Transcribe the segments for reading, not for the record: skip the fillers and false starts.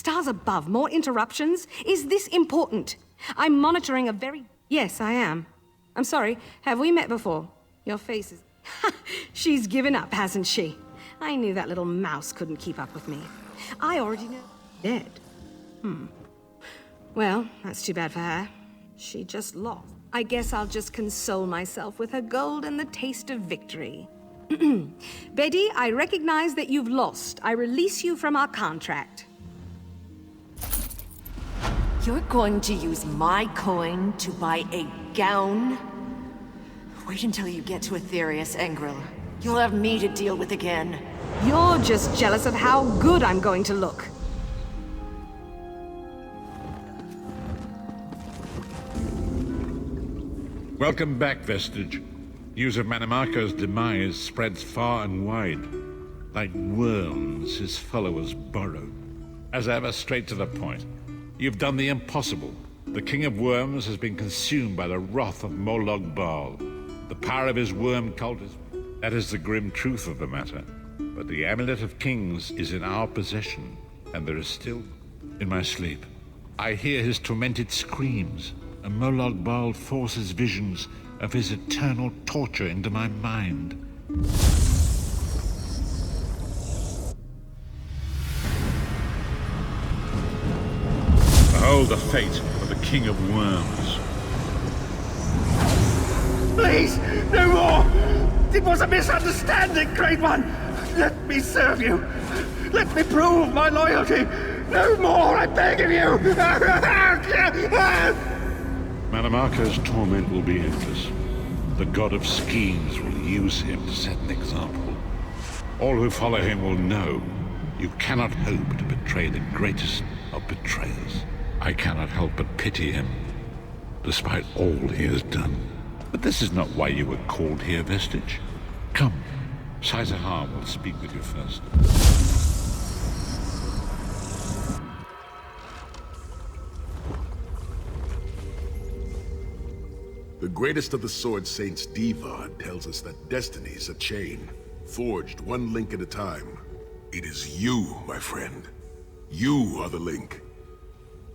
Stars above, more interruptions? Is this important? I'm monitoring a very... Yes, I am. I'm sorry, have we met before? Your face is... She's given up, hasn't she? I knew that little mouse couldn't keep up with me. I already know... Dead. Well, that's too bad for her. She just lost. I guess I'll just console myself with her gold and the taste of victory. Betty, I recognize that you've lost. I release you from our contract. You're going to use my coin to buy a gown? Wait until you get to Aetherius, Angrel. You'll have me to deal with again. You're just jealous of how good I'm going to look. Welcome back, Vestige. News of Manimarco's demise spreads far and wide. Like worms his followers burrow. As ever, straight to the point. You've done the impossible. The King of Worms has been consumed by the wrath of Molog Baal. The power of his worm cult is... That is the grim truth of the matter. But the Amulet of Kings is in our possession, and there is still... In my sleep, I hear his tormented screams, and Molog Baal forces visions of his eternal torture into my mind. Behold the fate of the King of Worms. Please, no more! It was a misunderstanding, Great One! Let me serve you! Let me prove my loyalty! No more, I beg of you! Manimarco's torment will be endless. The god of schemes will use him to set an example. All who follow him will know you cannot hope to betray the greatest of betrayers. I cannot help but pity him, despite all he has done. But this is not why you were called here, Vestige. Come, Saizahar will speak with you first. The greatest of the Sword Saints, Divad, tells us that destiny is a chain, forged one link at a time. It is you, my friend. You are the link.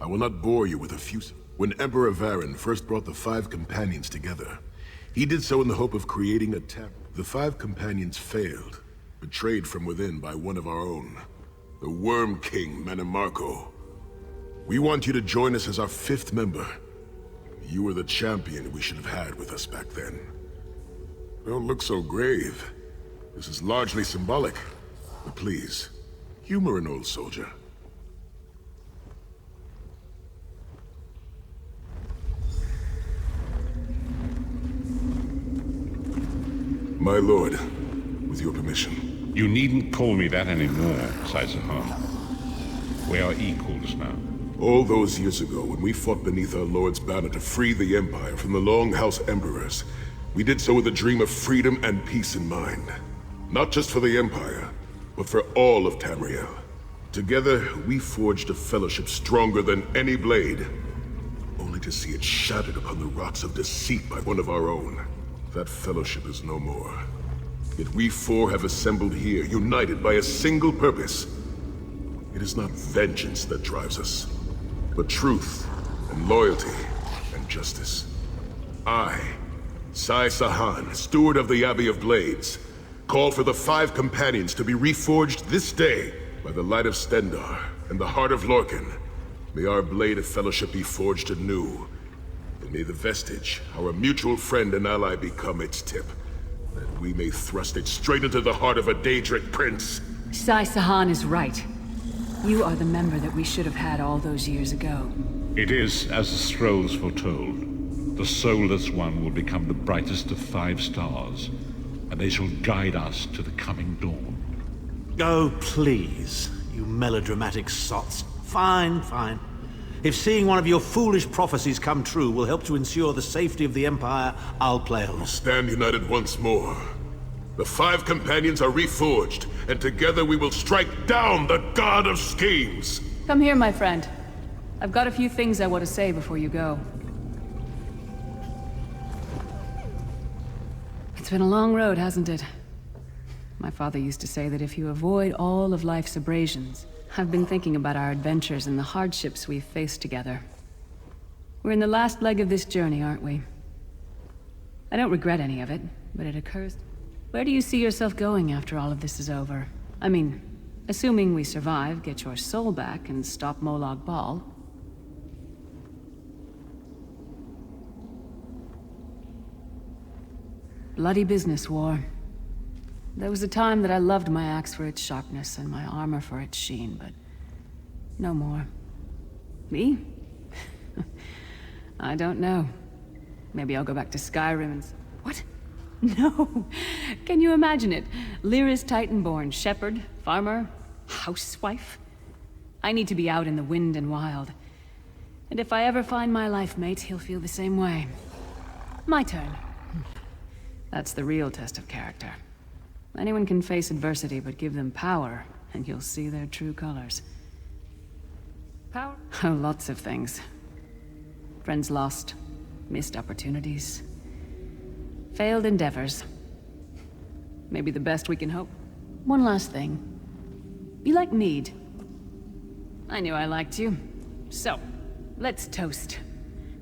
I will not bore you with a few... When Emperor Varen first brought the 5 companions together, he did so in the hope of creating a The 5 companions failed, betrayed from within by one of our own, the Worm King, Manimarco. We want you to join us as our 5th member. You were the champion we should have had with us back then. Don't look so grave. This is largely symbolic. But please, humor an old soldier. My lord, with your permission. You needn't call me that anymore, Saizahar. We are equals now. All those years ago, when we fought beneath our Lord's banner to free the Empire from the Longhouse Emperors, we did so with a dream of freedom and peace in mind. Not just for the Empire, but for all of Tamriel. Together, we forged a fellowship stronger than any blade, only to see it shattered upon the rocks of deceit by one of our own. That fellowship is no more. Yet we 4 have assembled here, united by a single purpose. It is not vengeance that drives us, but truth, and loyalty, and justice. I, Saizahar, steward of the Abbey of Blades, call for the 5 companions to be reforged this day by the light of Stendarr and the heart of Lorkhan. May our blade of fellowship be forged anew, and may the Vestige, our mutual friend and ally, become its tip, that we may thrust it straight into the heart of a Daedric prince. Saizahar is right. You are the member that we should have had all those years ago. It is as the scrolls foretold. The soulless one will become the brightest of 5 stars, and they shall guide us to the coming dawn. Oh, please, you melodramatic sots. Fine, fine. If seeing one of your foolish prophecies come true will help to ensure the safety of the Empire, I'll play along. Stand united once more. The 5 companions are reforged, and together we will strike down the God of Schemes! Come here, my friend. I've got a few things I want to say before you go. It's been a long road, hasn't it? My father used to say that if you avoid all of life's abrasions, I've been thinking about our adventures and the hardships we've faced together. We're in the last leg of this journey, aren't we? I don't regret any of it, but it occurs... Where do you see yourself going after all of this is over? I mean, assuming we survive, get your soul back, and stop Molag Bal. Bloody business, war. There was a time that I loved my axe for its sharpness and my armor for its sheen, but no more. Me? I don't know. Maybe I'll go back to Skyrim and... What? No! Can you imagine it? Lyris Titanborn, shepherd, farmer, housewife? I need to be out in the wind and wild. And if I ever find my life mate, he'll feel the same way. My turn. That's the real test of character. Anyone can face adversity, but give them power, and you'll see their true colors. Power? Oh, lots of things. Friends lost, missed opportunities, failed endeavors. Maybe the best we can hope. One last thing. You like mead? I knew I liked you. So, let's toast.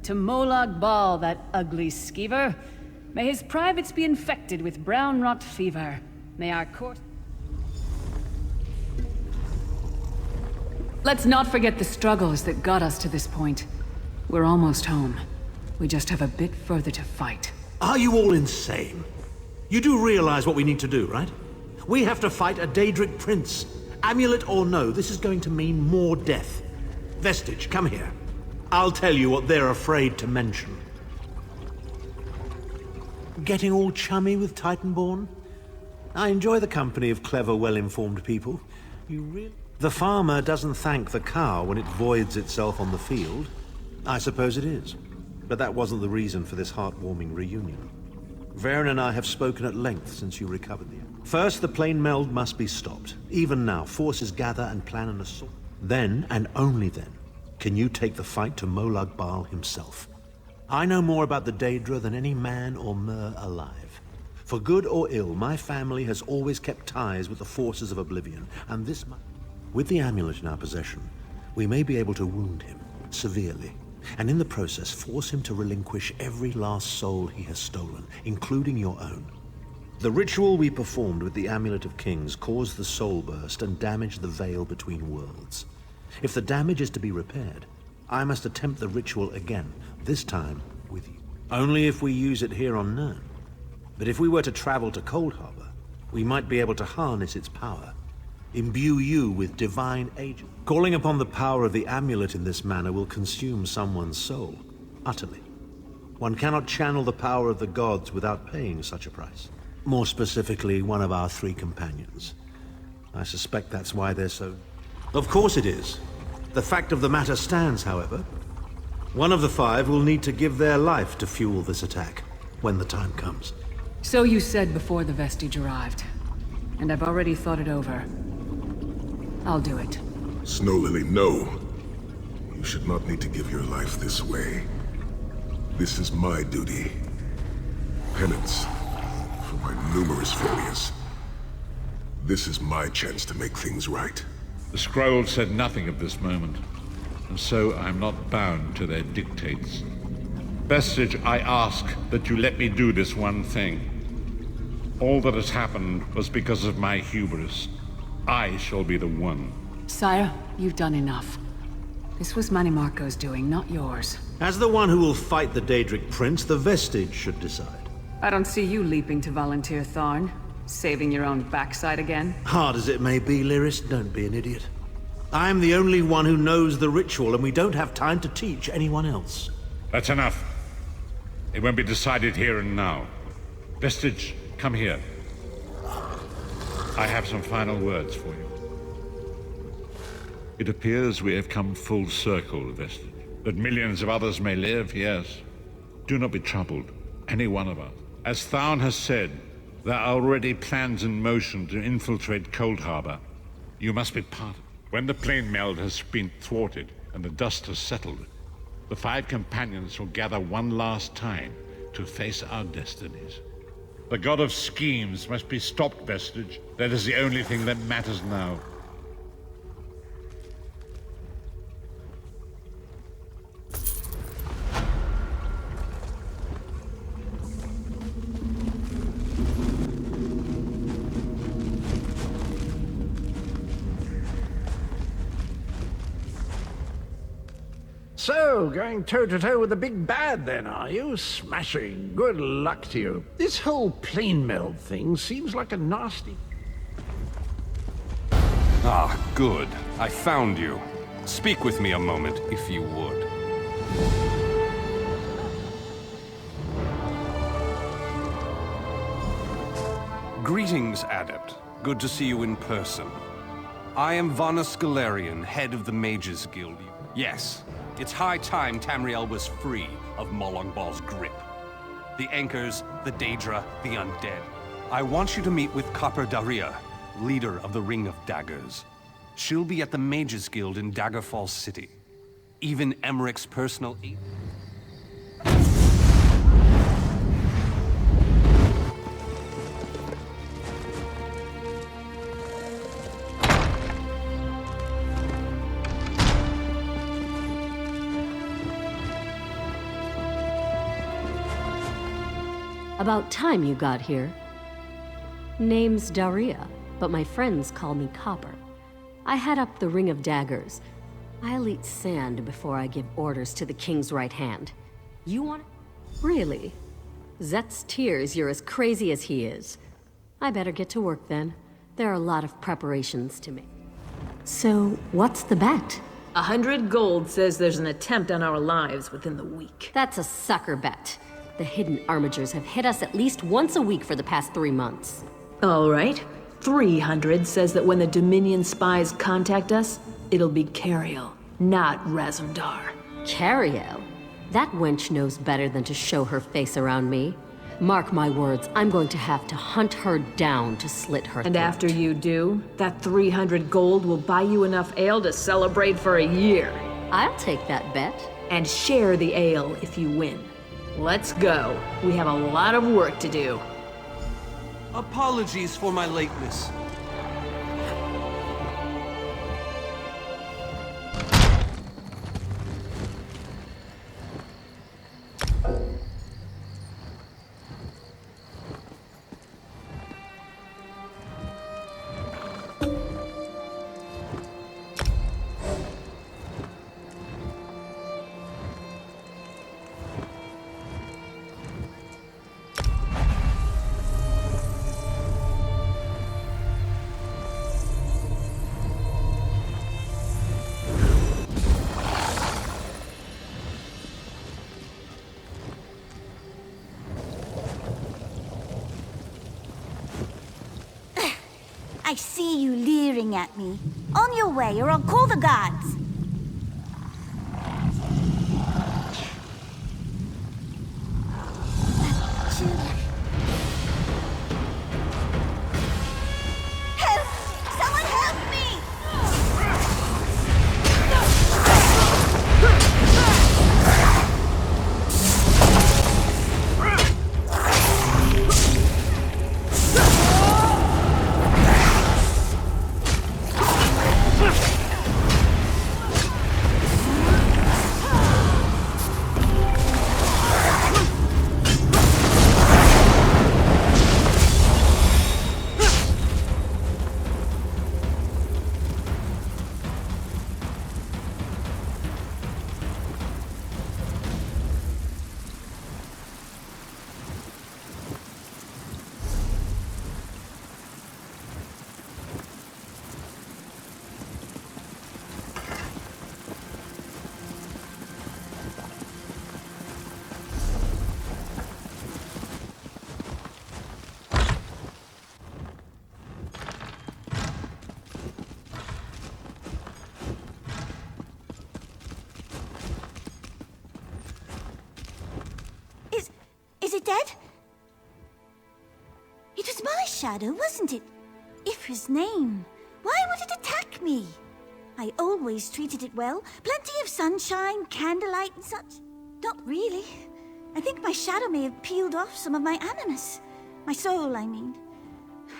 To Molag Bal, that ugly skeever. May his privates be infected with brown rot fever. May our court... Let's not forget the struggles that got us to this point. We're almost home. We just have a bit further to fight. Are you all insane? You do realize what we need to do, right? We have to fight a Daedric prince. Amulet or no, this is going to mean more death. Vestige, come here. I'll tell you what they're afraid to mention. Getting all chummy with Titanborn? I enjoy the company of clever, well-informed people. You really... The farmer doesn't thank the cow when it voids itself on the field. I suppose it is. But that wasn't the reason for this heartwarming reunion. Varen and I have spoken at length since you recovered the... First, the plane meld must be stopped. Even now, forces gather and plan an assault. Then, and only then, can you take the fight to Molag Bal himself. I know more about the Daedra than any man or mer alive. For good or ill, my family has always kept ties with the forces of Oblivion, and this... With the amulet in our possession, we may be able to wound him severely, and in the process force him to relinquish every last soul he has stolen, including your own. The ritual we performed with the Amulet of Kings caused the soul burst and damaged the veil between worlds. If the damage is to be repaired, I must attempt the ritual again, this time with you. Only if we use it here on Nirn. But if we were to travel to Cold Harbor, we might be able to harness its power, imbue you with divine agent. Calling upon the power of the amulet in this manner will consume someone's soul, utterly. One cannot channel the power of the gods without paying such a price. More specifically, one of our 3 companions. I suspect that's why they're so... Of course it is. The fact of the matter stands, however. One of the 5 will need to give their life to fuel this attack, when the time comes. So you said before the Vestige arrived. And I've already thought it over. I'll do it. Snow Lily, no. You should not need to give your life this way. This is my duty. Penance for my numerous failures. This is my chance to make things right. The scroll said nothing of this moment, and so I'm not bound to their dictates. Vestige, I ask that you let me do this one thing. All that has happened was because of my hubris. I shall be the one. Sire, you've done enough. This was Manimarco's doing, not yours. As the one who will fight the Daedric Prince, the Vestige should decide. I don't see you leaping to volunteer Tharn. Saving your own backside again? Hard as it may be, Lyris, don't be an idiot. I'm the only one who knows the ritual, and we don't have time to teach anyone else. That's enough. It won't be decided here and now. Vestige, come here. I have some final words for you. It appears we have come full circle, Vestige. That millions of others may live, yes. Do not be troubled, any one of us. As Tharn has said, there are already plans in motion to infiltrate Cold Harbor. You must be part of it. When the plane meld has been thwarted and the dust has settled, the 5 companions will gather one last time to face our destinies. The god of schemes must be stopped, Vestige. That is the only thing that matters now. So, going toe-to-toe with the big bad then, are you? Smashing. Good luck to you. This whole plane meld thing seems like a nasty... Ah, good. I found you. Speak with me a moment, if you would. Greetings, Adept. Good to see you in person. I am Varen, head of the Mages Guild. Yes, it's high time Tamriel was free of Molongbal's grip. The Anchors, the Daedra, the Undead. I want you to meet with Copper Daria, leader of the Ring of Daggers. She'll be at the Mages Guild in Daggerfall City. Even Emmerich's personal aide. About time you got here. Name's Daria, but my friends call me Copper. I head up the Ring of Daggers. I'll eat sand before I give orders to the King's right hand. You want it? Really? Zet's tears you're as crazy as he is. I better get to work then. There are a lot of preparations to make. So, what's the bet? 100 gold says there's an attempt on our lives within the week. That's a sucker bet. The hidden armigers have hit us at least once a week for the past 3 months. All right. 300 says that when the Dominion spies contact us, it'll be Cariel, not Razumdar. Cariel? That wench knows better than to show her face around me. Mark my words, I'm going to have to hunt her down to slit her And throat. after you do, that 300 gold will buy you enough ale to celebrate for a year. I'll take that bet. And share the ale if you win. Let's go. We have a lot of work to do. Apologies for my lateness. I see you leering at me. On your way, or I'll call the guards. Help! Someone help me! Is it dead? It was my shadow, wasn't it? Ifra's name. Why would it attack me? I always treated it well. Plenty of sunshine, candlelight and such. Not really. I think my shadow may have peeled off some of my animus. My soul, I mean.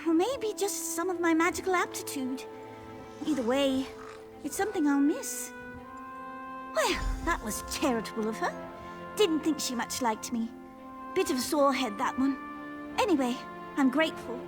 Or maybe just some of my magical aptitude. Either way, it's something I'll miss. Well, that was charitable of her. Didn't think she much liked me. Bit of a sore head, that one. Anyway, I'm grateful.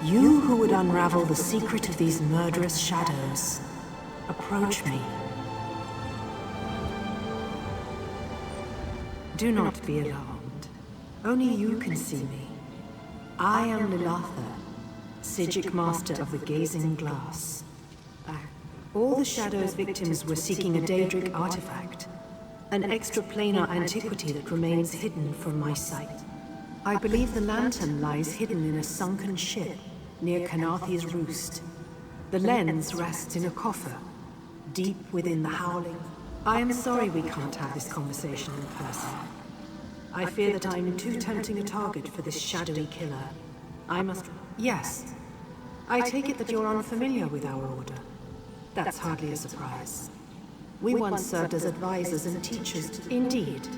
You who would unravel the secret of these murderous shadows, approach me. Do not be alarmed. Only you can see me. I am Lilatha, Psijic Master of the Gazing Glass. All the Shadow's victims were seeking a Daedric artifact, an extraplanar antiquity that remains hidden from my sight. I believe the lantern lies hidden in a sunken ship near Kanathi's roost. The lens rests in a coffer, deep within the howling. I am sorry we can't have this conversation in person. I fear that I'm too tempting a target for this shadowy killer. I must... Yes. I take it that you're unfamiliar with our order. That's hardly a surprise. We once served as advisors and teachers. Indeed.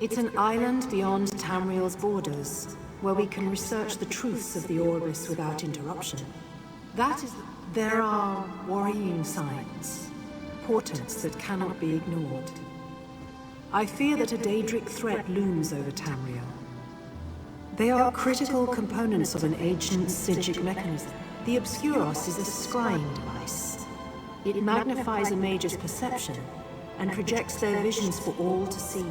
It's an island beyond Tamriel's borders, where we can research the truths of the Orbis without interruption. That is... There are worrying signs, portents that cannot be ignored. I fear that a Daedric threat looms over Tamriel. They are critical components of an ancient Psijic mechanism. The Obscuros is a scrying device. It magnifies a mage's perception and projects their visions for all to see.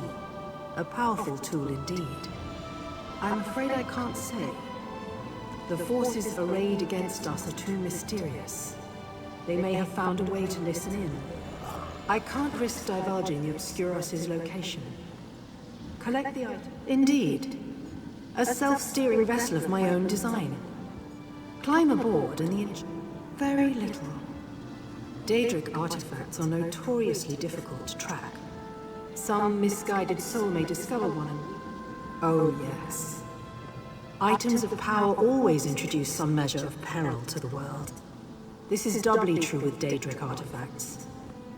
A powerful tool indeed. I'm afraid I can't say. The forces arrayed against us are too mysterious. They may have found a way to listen in. I can't risk divulging the Obscuros' location. Collect the item. Indeed. A self-steering vessel of my own design. Climb aboard and the... Very little. Daedric artifacts are notoriously difficult to track. Some misguided soul may discover one and... Oh, yes. Items of power always introduce some measure of peril to the world. This is doubly true with Daedric artifacts.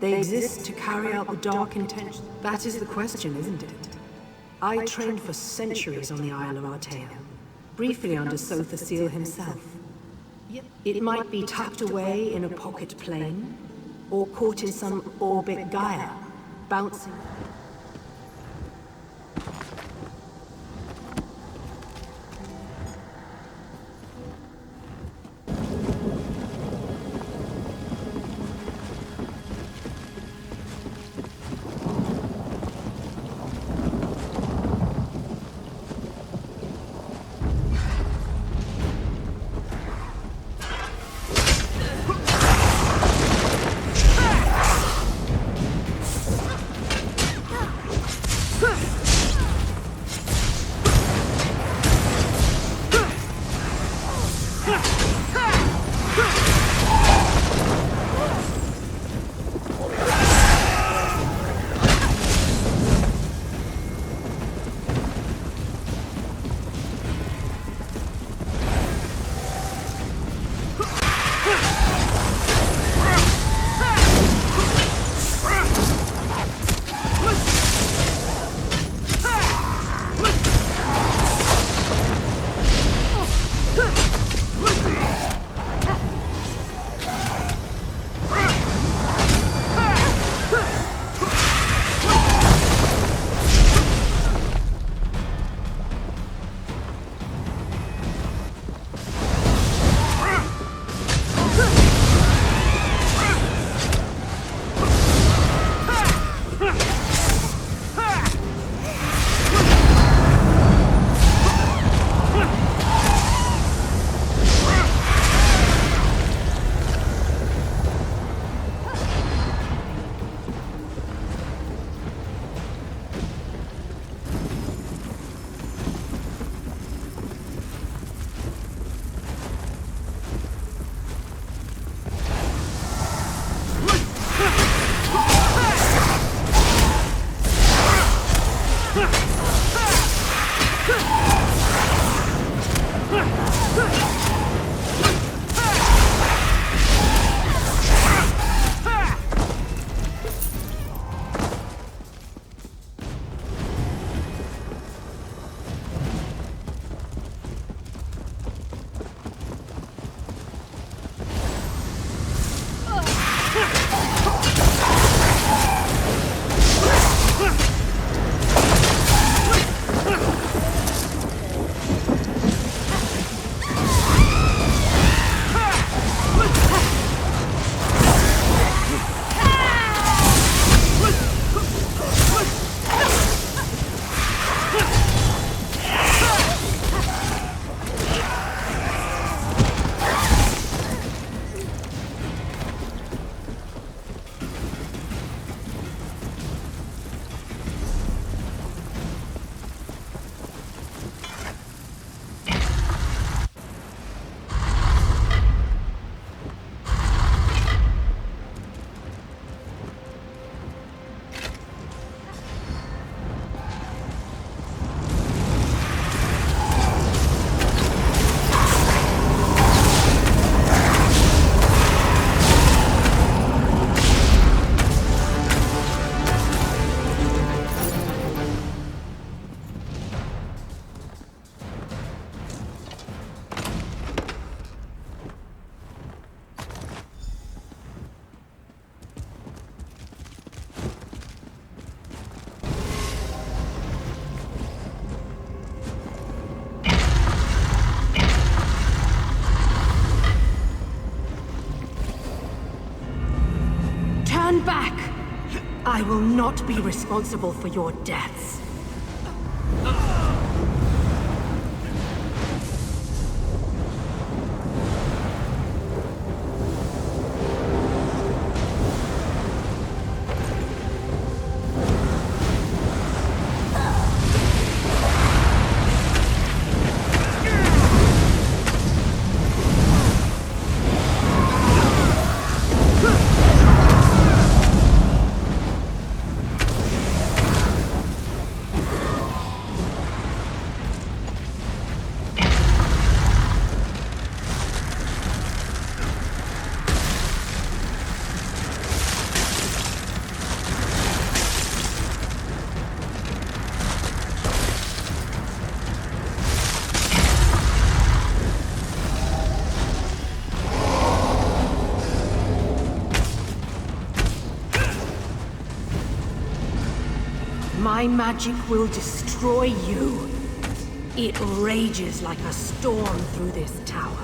They exist to carry out the dark intention. That is the question, isn't it? I trained for centuries on the Isle of Artea, briefly under Sothasil himself. It might be tucked away in a pocket plane, or caught in some orbit Gaia, bouncing... I will not be responsible for your deaths. My magic will destroy you. It rages like a storm through this tower.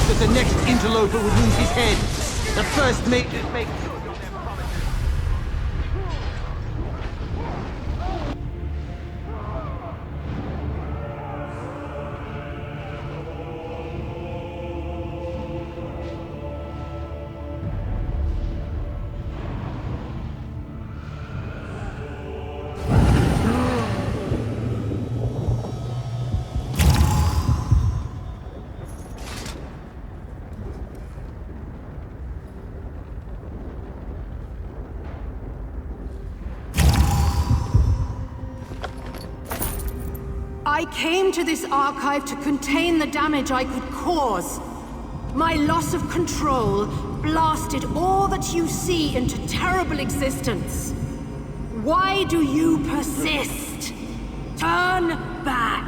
That the next interloper would lose his head. The first mate to make good on their promise. I came to this archive to contain the damage I could cause. My loss of control blasted all that you see into terrible existence. Why do you persist? Turn back!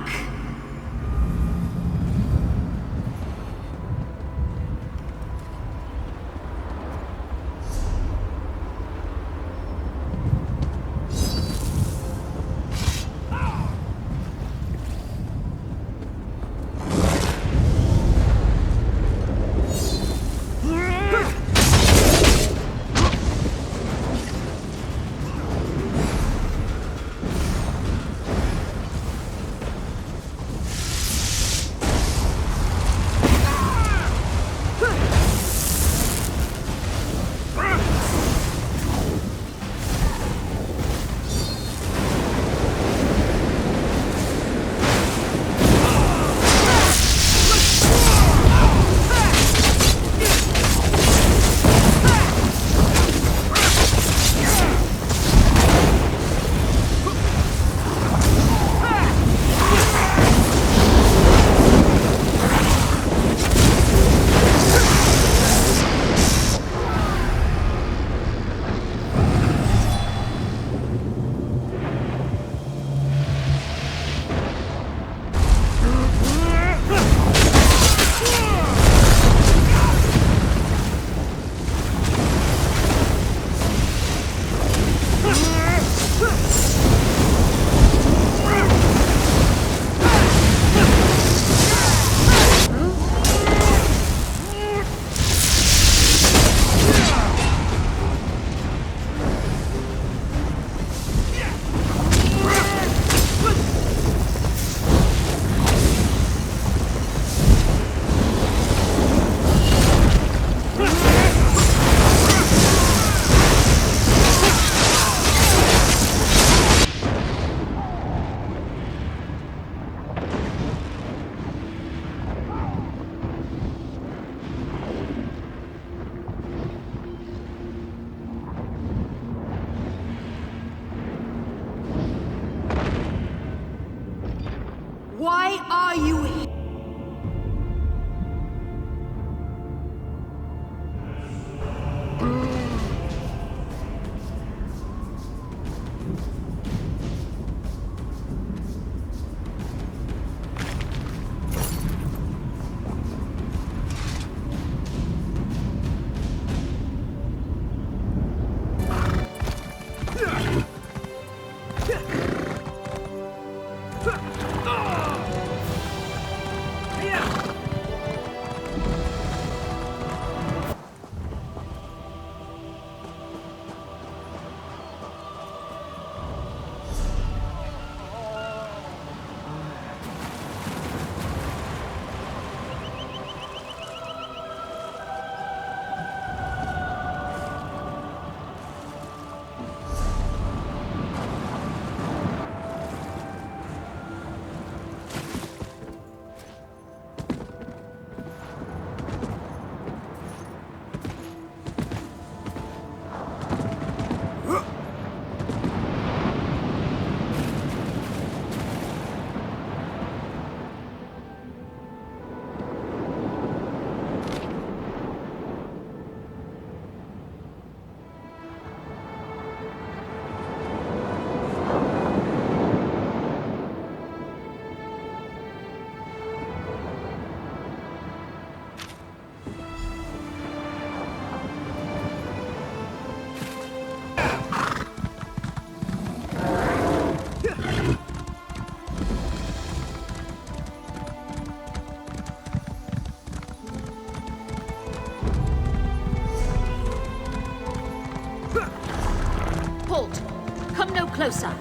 are you here? Halt! Come no closer!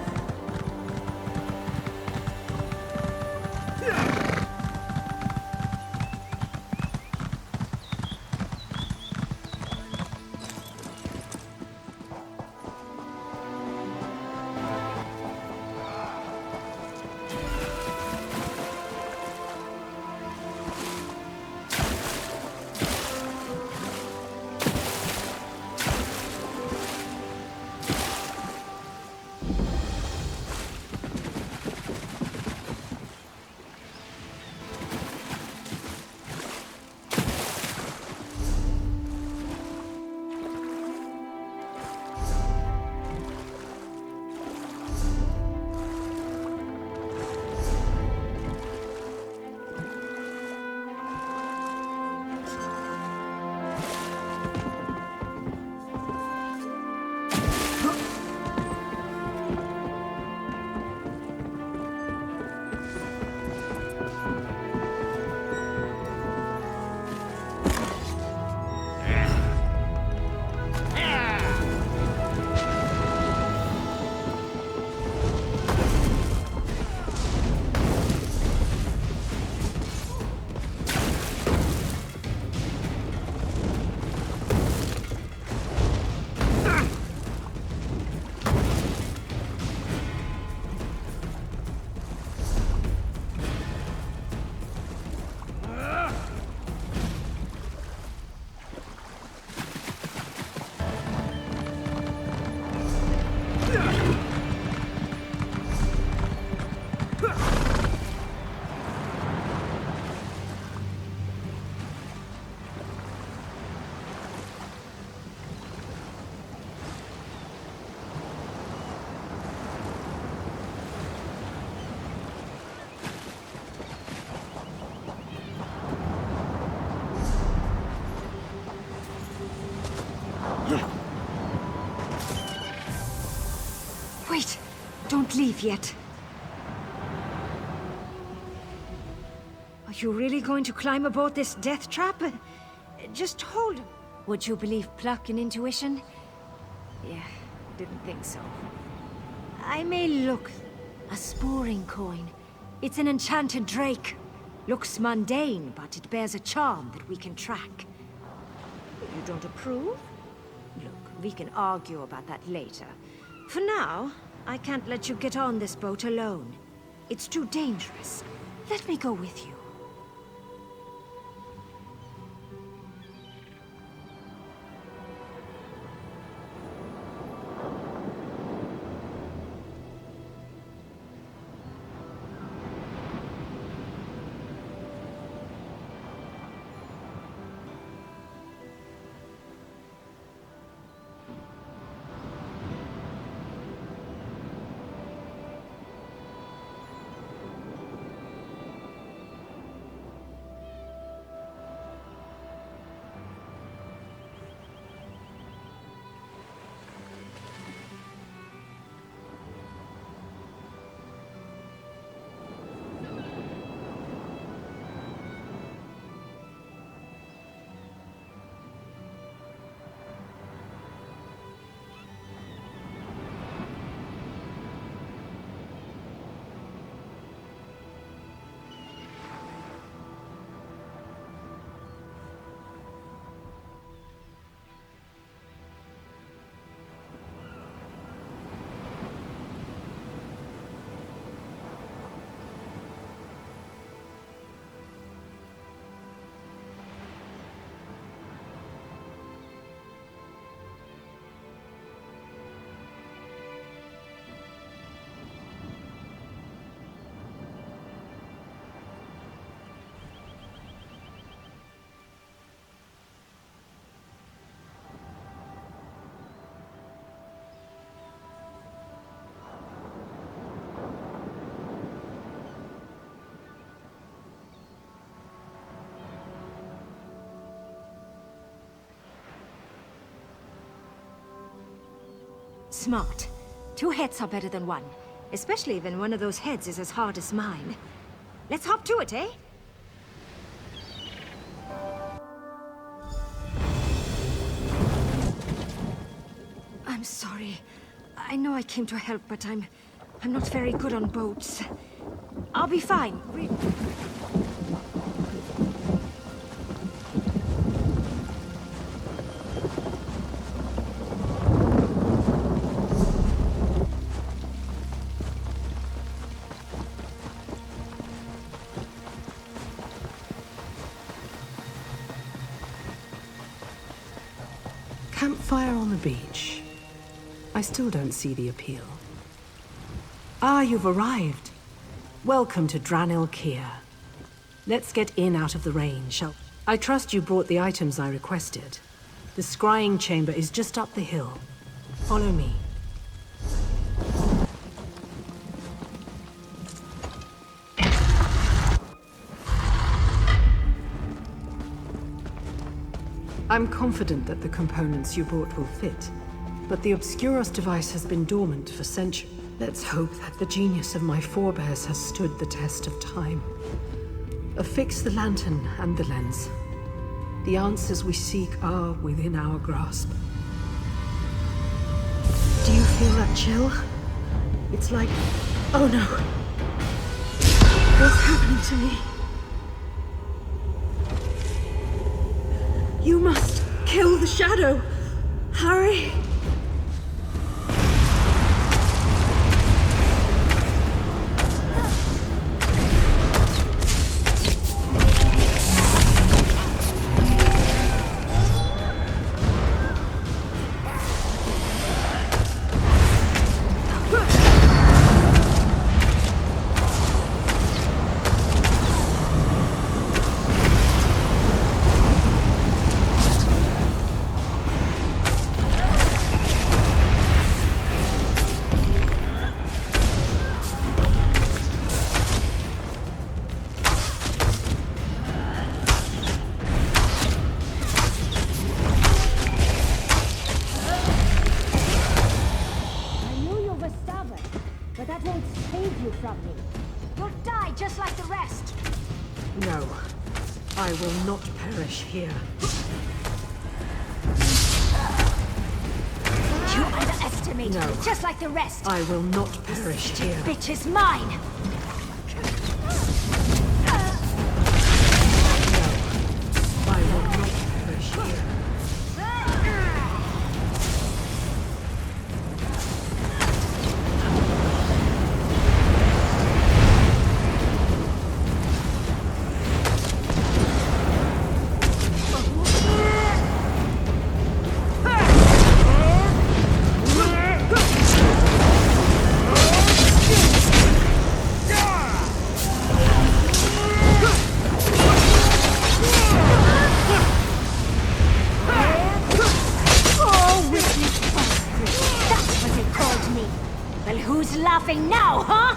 Wait! Don't leave yet. Are you really going to climb aboard this death trap? Just hold. Would you believe pluck and intuition? Yeah, didn't think so. I may look... A sporing coin. It's an enchanted drake. Looks mundane, but it bears a charm that we can track. You don't approve? Look, we can argue about that later. For now, I can't let you get on this boat alone. It's too dangerous. Let me go with you. Smart. 2 heads are better than 1. Especially when one of those heads is as hard as mine. Let's hop to it, eh? I'm sorry. I know I came to help, but I'm not very good on boats. I'll be fine. Campfire on the beach. I still don't see the appeal. Ah, you've arrived. Welcome to Dranil Kier. Let's get in out of the rain, shall we? I trust you brought the items I requested. The scrying chamber is just up the hill. Follow me. I'm confident that the components you brought will fit, but the Obscuros device has been dormant for centuries. Let's hope that the genius of my forebears has stood the test of time. Affix the lantern and the lens. The answers we seek are within our grasp. Do you feel that chill? It's like... oh no! What's happening to me? You must kill the shadow! Hurry! No, I will not perish here. You underestimate me, just like the rest. I will not perish here. Bitch is mine. I will not perish here. Laughing now, huh?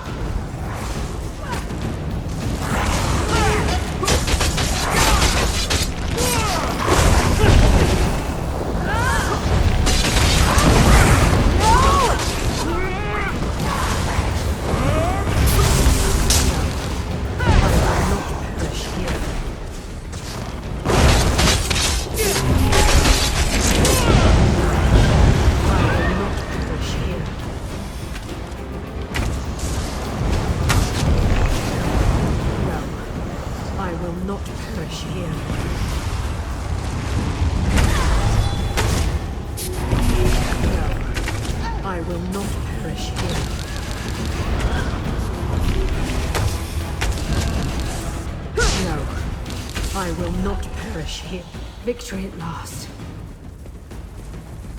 Victory at last.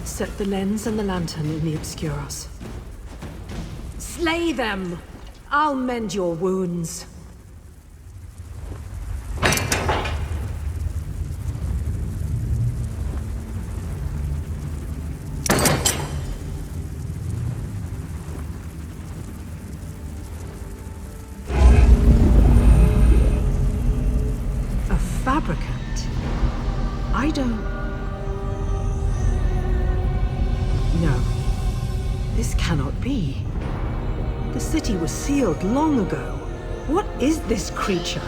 Set the lens and the lantern in the Obscuros. Slay them! I'll mend your wounds. A fabricant? I don't... No. This cannot be. The city was sealed long ago. What is this creature?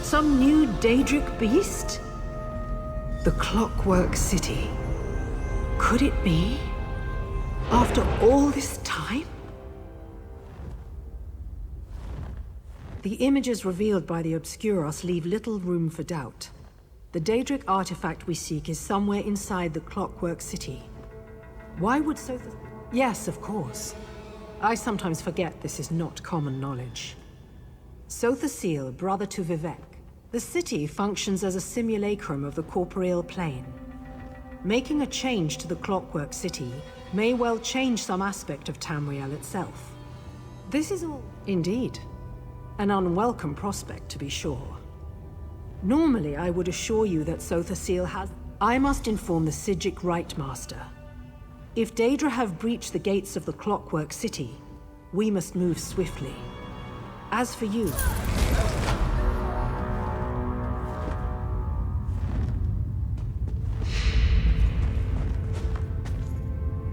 Some new Daedric beast? The Clockwork City. Could it be? After all this time? The images revealed by the Obscuros leave little room for doubt. The Daedric artifact we seek is somewhere inside the Clockwork City. Why would Sotha... Yes, of course. I sometimes forget this is not common knowledge. Sotha Seal, brother to Vivek. The city functions as a simulacrum of the corporeal plane. Making a change to the Clockwork City may well change some aspect of Tamriel itself. This is all... Indeed. An unwelcome prospect, to be sure. Normally, I would assure you that Sotha Seal has... I must inform the Psijic Rite Master. If Daedra have breached the gates of the Clockwork City, we must move swiftly. As for you,